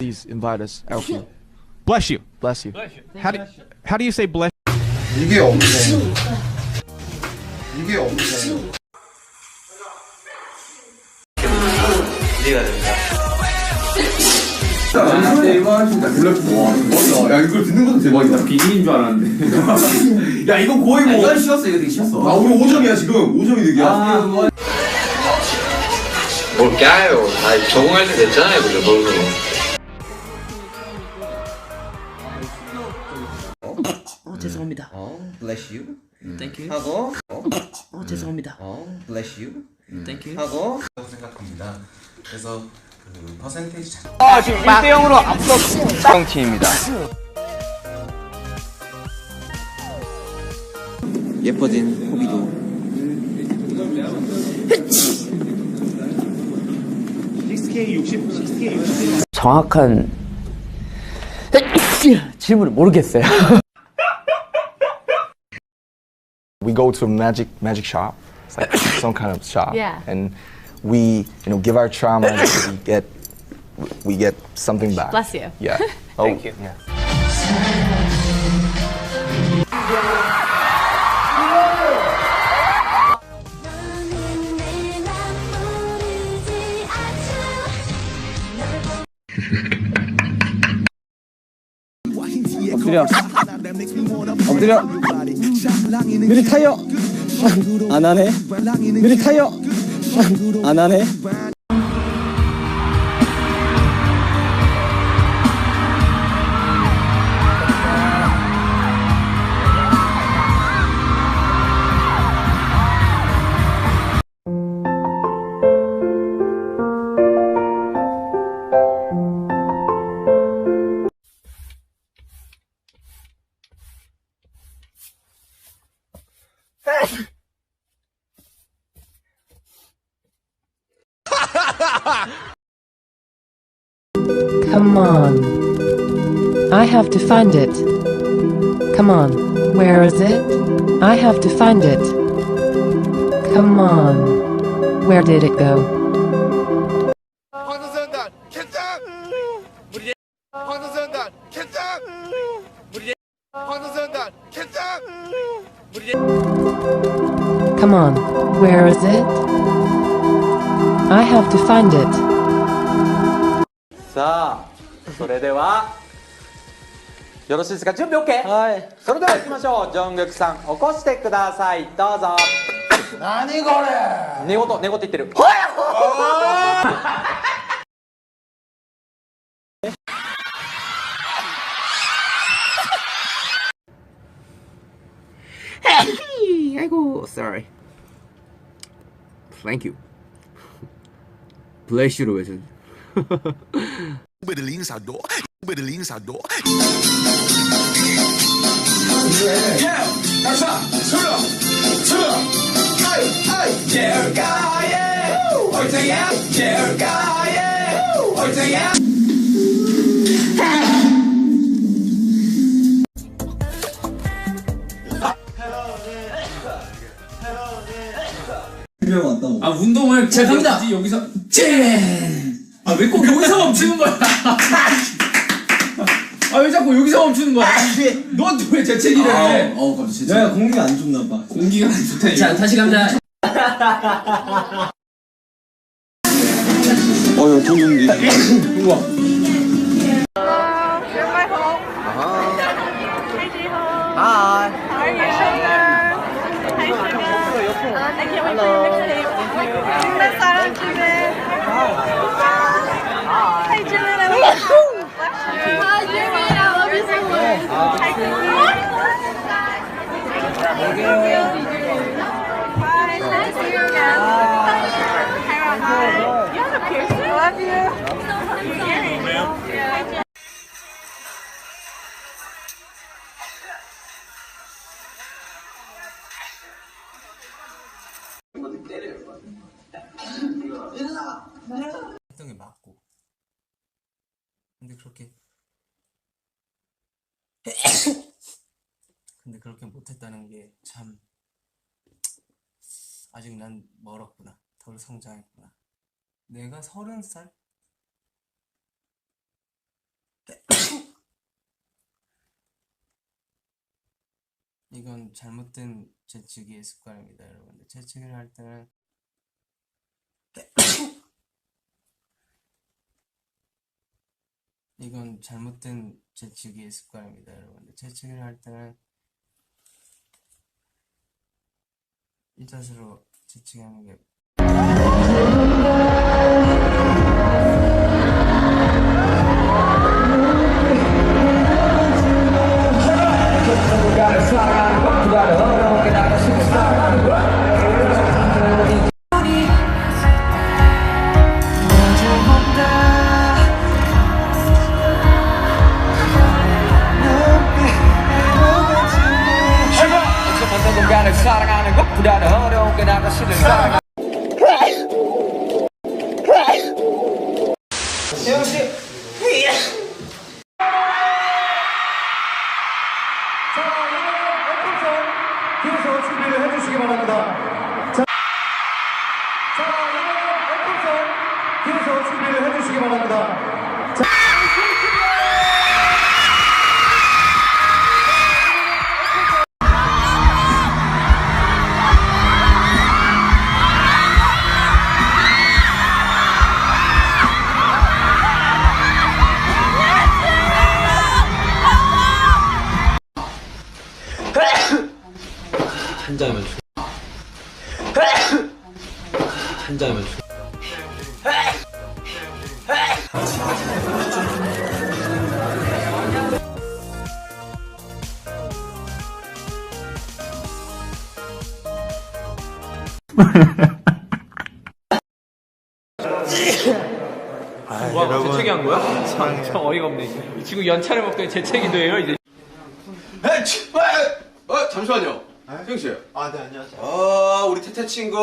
Please invite us, Alfie. Bless you. Bless you. How do you say bless? 이게 없네. 이게 없네. 기대가 됩니다. 이거 하신다. 야 이걸 듣는 것도 대박이다. 비기인 줄 알았는데. 야 이건 거의 뭐. 이건 쉬웠어. 이거 되게 쉬웠어. 아 우리 5점이야 지금. 5점이 득이야. 뭘 까요? 다 적응할 때 됐잖아요, 그죠? 너무. 죄송합니다. bless you. Thank you. 하고. 죄송합니다. bless you. Thank you. 하고. 생각합니다. 그래서 그 퍼센테이지 자. 지금 1대0으로 앞서 팀입니다. 예뻐진 호비도 정확한 질문을 모르겠어요. We go to a magic shop. It's like some kind of shop. Yeah. And we, give our trauma and we get something back. Bless you. Yeah. Thank you. Yeah. 엎드려 느리 타이어 안 하네 느리 타이어 안 하네 Come on. I have to find it. Come on. Where is it? I have to find it. Come on. Where did it go? 방탄소년단 캔장! 방탄소년단 캔장! 방탄소년단 캔장! Come on. Where is it? I have to find it. さあそれではよろしいですか準備 OK? はいそれでは行きましょうジョングクさん起こしてくださいどうぞ何これ寝言言ってる아이고, sorry. Thank you. Bless you로 외쳐. 아 운동을 제가 여기서 아 왜 꼭 여기서 멈추는 거야? 아 왜 자꾸 여기서 멈추는 거야? 넌 왜 재채기를 해? 갑자기 재채기. 야 공기가 안 좋나 봐. 공기가 안 좋다. 자 다시 가자. 야 동영기 우와 Hi. How are you, sugar? Hi, sugar. I can't wait for your mixtape. Miss Sarah, Jimmy. Hi, Jimmy. I love you. Hi, Jimmy. I love you so much. Hi, Jimmy. 했던 게 맞고 근데 그렇게 못했다는 게 참 아직 난 멀었구나. 덜 성장했구나. 내가 30살? 이건 잘못된 재치기의 습관입니다, 여러분들. 재치기를 할 때는 이건 잘못된 재치기의 습관입니다, 여러분들. 재치기를 할 때는 이 자세로 재치기하는 게 사랑하는 것보다 어려운 게 나가 싫은 사랑. 재영 씨. 자, 여러분 애플선 뒤에서 준비를 해주시기 바랍니다. 자, 여러분 애플선 뒤에서 준비를 해주시기 바랍니다. 한 잔이면 한 잔이면 와, 재채기 한 거야? 참 어이가 없네. 이 친구 연차를 먹더니 재채기도 해요, 이제. 잠시만요. 세영 씨. 네, 안녕하세요. 우리 태태 친구.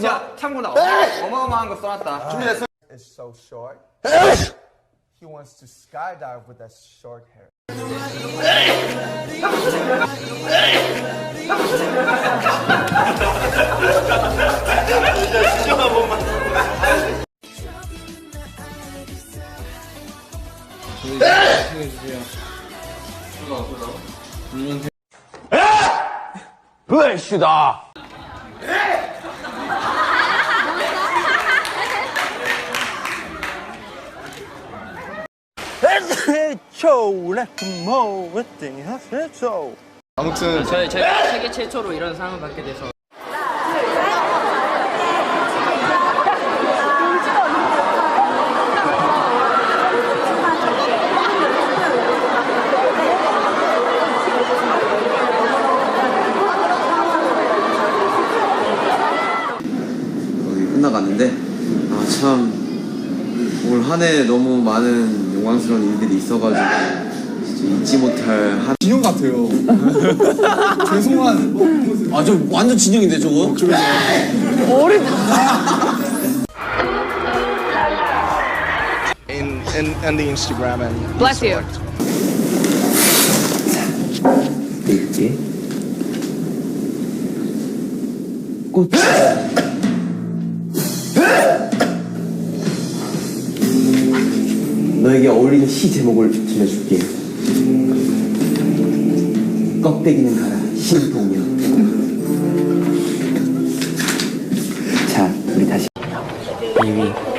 야, 참고나 어마어마한 거 써놨다. 준비됐어? It's so short. He wants to skydive with that short hair. 불시다. 아무튼 제가 세계 최초로 이런 상을 받게 돼서 거의 끝나갔는데 참 올 한 해 너무 많은 영광스러운 일들이 있어가지고 진짜 잊지 못할 한 진영 같아요. 죄송한. 저 완전 진영인데 저거? In the Instagram and Bless you. 꽃 너에게 어울리는 시 제목을 들려줄게. 껍데기는 가라 신동여. 자 우리 다시 2위